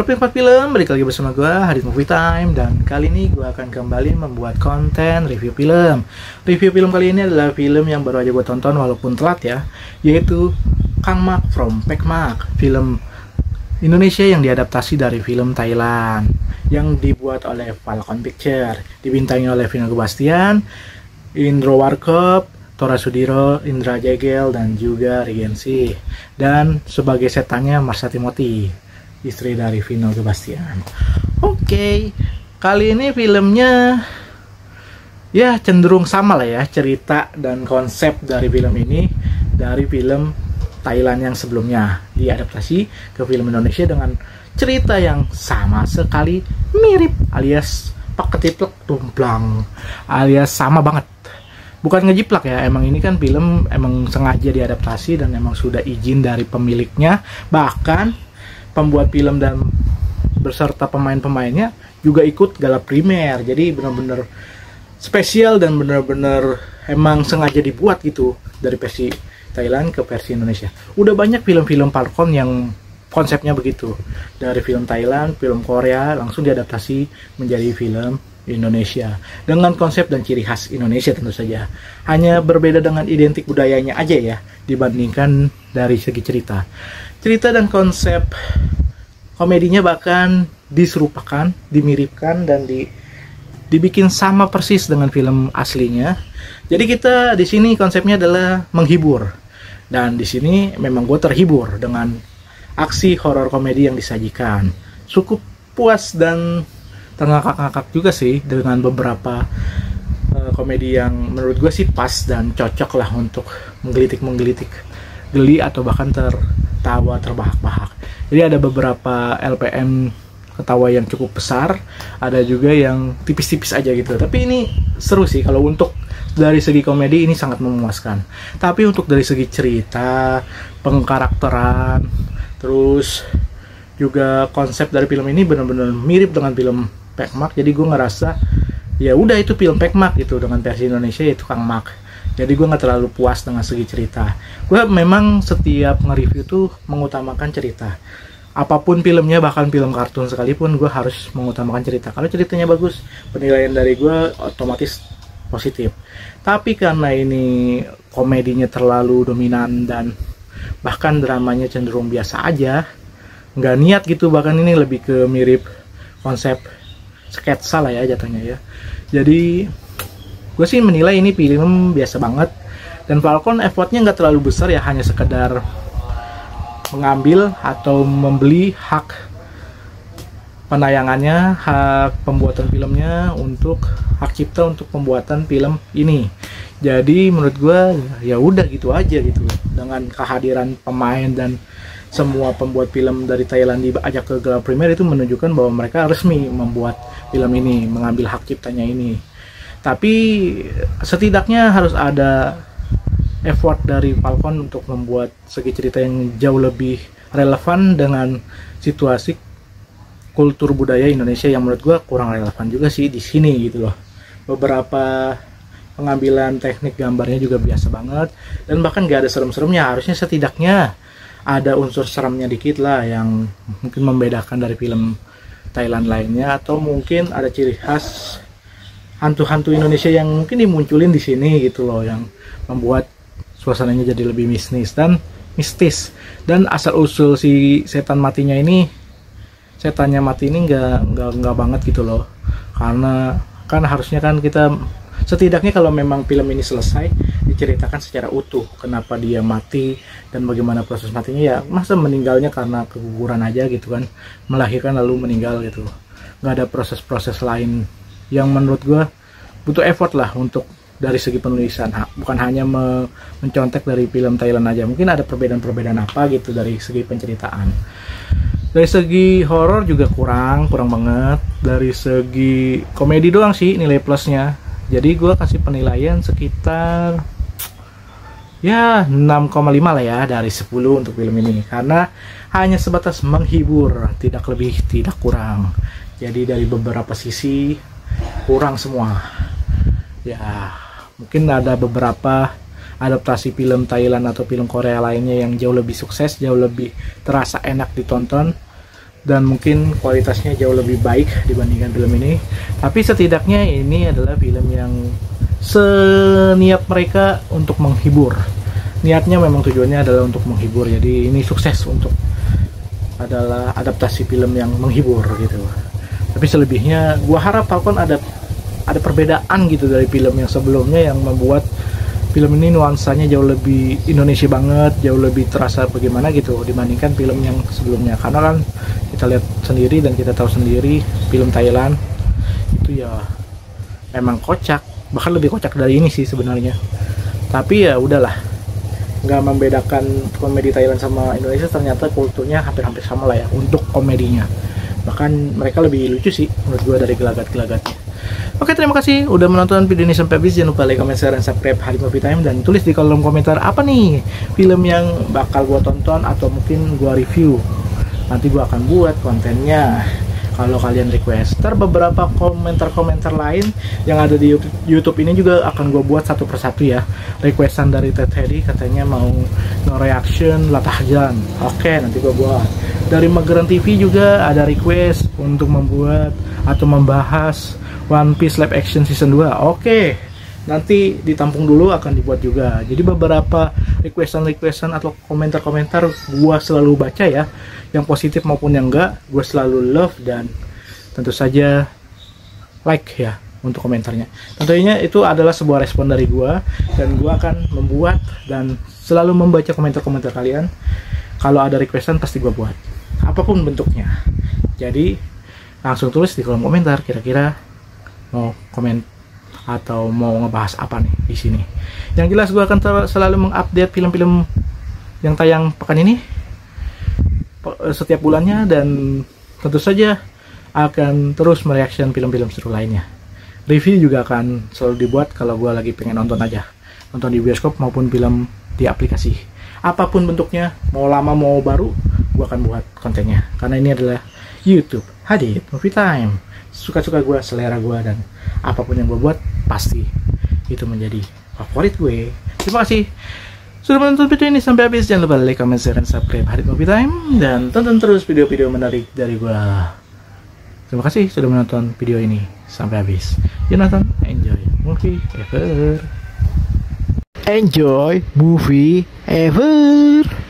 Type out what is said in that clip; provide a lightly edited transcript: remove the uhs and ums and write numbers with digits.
Halo penikmat film, balik lagi bersama gue Hadid Movie Time. Dan kali ini gue akan kembali membuat konten review film. Review film kali ini adalah film yang baru aja gue tonton walaupun telat ya, yaitu Kang Mak from Pak Mak, film Indonesia yang diadaptasi dari film Thailand yang dibuat oleh Falcon Picture, dibintangi oleh Vino Gebastian, Indro Warkop, Tora Sudiro, Indra Jegel, dan juga Regency. Dan sebagai setannya Marsha Timothy, istri dari Vino Gebastian. Oke, kali ini filmnya ya cenderung sama lah ya, cerita dan konsep dari film ini dari film Thailand yang sebelumnya diadaptasi ke film Indonesia dengan cerita yang sama sekali mirip, alias paketiplek tumplang, alias sama banget. Bukan ngejiplak ya, emang ini kan film emang sengaja diadaptasi dan emang sudah izin dari pemiliknya. Bahkan pembuat film dan beserta pemain-pemainnya juga ikut gala primer. Jadi benar-benar spesial dan benar-benar emang sengaja dibuat gitu dari versi Thailand ke versi Indonesia. Udah banyak film-film Falcon yang konsepnya begitu. Dari film Thailand, film Korea langsung diadaptasi menjadi film Indonesia dengan konsep dan ciri khas Indonesia tentu saja. Hanya berbeda dengan identik budayanya aja ya dibandingkan dari segi cerita. Cerita dan konsep komedinya bahkan diserupakan, dimiripkan dan dibikin sama persis dengan film aslinya. Jadi kita di sini konsepnya adalah menghibur. Dan di sini memang gue terhibur dengan aksi horor komedi yang disajikan. Cukup puas dan terngakak-ngakak juga sih dengan beberapa komedi yang menurut gue sih pas dan cocok lah untuk menggelitik geli atau bahkan tertawa terbahak-bahak. Jadi ada beberapa LPM ketawa yang cukup besar, ada juga yang tipis-tipis aja gitu. Tapi ini seru sih kalau untuk dari segi komedi ini sangat memuaskan. Tapi untuk dari segi cerita, pengkarakteran, terus juga konsep dari film ini benar-benar mirip dengan film Pak Mak. Jadi gue ngerasa ya udah itu film Pak Mak gitu dengan versi Indonesia yaitu Kang Mak. Jadi gue nggak terlalu puas dengan segi cerita. Gue memang setiap nge-review tuh mengutamakan cerita. Apapun filmnya, bahkan film kartun sekalipun, gue harus mengutamakan cerita. Kalau ceritanya bagus, penilaian dari gue otomatis positif. Tapi karena ini komedinya terlalu dominan dan bahkan dramanya cenderung biasa aja, nggak niat gitu, bahkan ini lebih ke mirip konsep sketsa lah ya jatuhnya ya. Jadi gue sih menilai ini film biasa banget, dan Falcon effortnya nggak terlalu besar ya, hanya sekedar mengambil atau membeli hak penayangannya, hak pembuatan filmnya untuk hak cipta untuk pembuatan film ini. Jadi menurut gue ya udah gitu aja gitu, dengan kehadiran pemain dan semua pembuat film dari Thailand diajak ke gala primer itu menunjukkan bahwa mereka resmi membuat film ini, mengambil hak ciptanya ini. Tapi setidaknya harus ada effort dari Falcon untuk membuat segi cerita yang jauh lebih relevan dengan situasi kultur budaya Indonesia yang menurut gue kurang relevan juga sih di sini gitu loh. Beberapa pengambilan teknik gambarnya juga biasa banget dan bahkan gak ada serem-seremnya. Harusnya setidaknya ada unsur seremnya dikit lah yang mungkin membedakan dari film Thailand lainnya, atau mungkin ada ciri khas hantu-hantu Indonesia yang mungkin dimunculin di sini gitu loh, yang membuat suasananya jadi lebih mistis. Dan asal usul si setannya mati ini nggak banget gitu loh, karena kan harusnya kan kita setidaknya kalau memang film ini selesai diceritakan secara utuh kenapa dia mati dan bagaimana proses matinya. Ya masa meninggalnya karena keguguran aja gitu kan, melahirkan lalu meninggal gitu, nggak ada proses-proses lain yang menurut gue butuh effort lah untuk dari segi penulisan, bukan hanya mencontek dari film Thailand aja. Mungkin ada perbedaan-perbedaan apa gitu dari segi penceritaan. Dari segi horor juga kurang banget. Dari segi komedi doang sih nilai plusnya. Jadi gue kasih penilaian sekitar ya 6,5 lah ya dari 10 untuk film ini, karena hanya sebatas menghibur, tidak lebih tidak kurang. Jadi dari beberapa sisi kurang semua ya. Mungkin ada beberapa adaptasi film Thailand atau film Korea lainnya yang jauh lebih sukses, jauh lebih terasa enak ditonton dan mungkin kualitasnya jauh lebih baik dibandingkan film ini. Tapi setidaknya ini adalah film yang seniat mereka untuk menghibur. Niatnya memang tujuannya adalah untuk menghibur. Jadi ini sukses untuk adalah adaptasi film yang menghibur gitu. Tapi selebihnya gua harap Falcon ada perbedaan gitu dari film yang sebelumnya yang membuat film ini nuansanya jauh lebih Indonesia banget, jauh lebih terasa bagaimana gitu dibandingkan film yang sebelumnya. Karena kan kita lihat sendiri dan kita tahu sendiri film Thailand itu ya memang kocak, bahkan lebih kocak dari ini sih sebenarnya. Tapi ya udahlah, nggak membedakan komedi Thailand sama Indonesia, ternyata kulturnya hampir-hampir sama lah ya untuk komedinya. Bahkan mereka lebih lucu sih menurut gue dari gelagat-gelagatnya. Oke, terima kasih udah menonton video ini sampai habis. Jangan lupa like, comment, share, dan subscribe Hadit Movie Time, dan tulis di kolom komentar apa nih film yang bakal gua tonton atau mungkin gua review. Nanti gua akan buat kontennya kalau kalian request. Ntar beberapa komentar-komentar lain yang ada di YouTube ini juga akan gua buat satu persatu ya. Requestan dari Ted Hedi katanya mau no-reaction Latahjan. Oke, nanti gua buat. Dari Mageran TV juga ada request untuk membuat atau membahas One Piece live action season 2. Oke, nanti ditampung dulu, akan dibuat juga. Jadi beberapa requestan atau komentar-komentar gua selalu baca ya, yang positif maupun yang enggak, gua selalu love dan tentu saja like ya untuk komentarnya. Tentunya itu adalah sebuah respon dari gua, dan gua akan membuat dan selalu membaca komentar-komentar kalian. Kalau ada requestan pasti gua buat, apapun bentuknya. Jadi langsung tulis di kolom komentar kira-kira mau komen atau mau ngebahas apa nih di sini. Yang jelas gue akan selalu mengupdate film-film yang tayang pekan ini setiap bulannya, dan tentu saja akan terus mereaction film-film seru lainnya. Review juga akan selalu dibuat kalau gue lagi pengen nonton aja, nonton di bioskop maupun film di aplikasi. Apapun bentuknya, mau lama mau baru, gue akan buat kontennya. Karena ini adalah YouTube Hadit Movie Time. Suka-suka gue, selera gue, dan apapun yang gue buat pasti itu menjadi favorit gue. Terima kasih sudah menonton video ini sampai habis. Jangan lupa like, comment, share, dan subscribe Hadit Movie Time, dan tonton terus video-video menarik dari gue. Terima kasih sudah menonton video ini sampai habis. Jonathan, enjoy movie ever. Enjoy movie ever.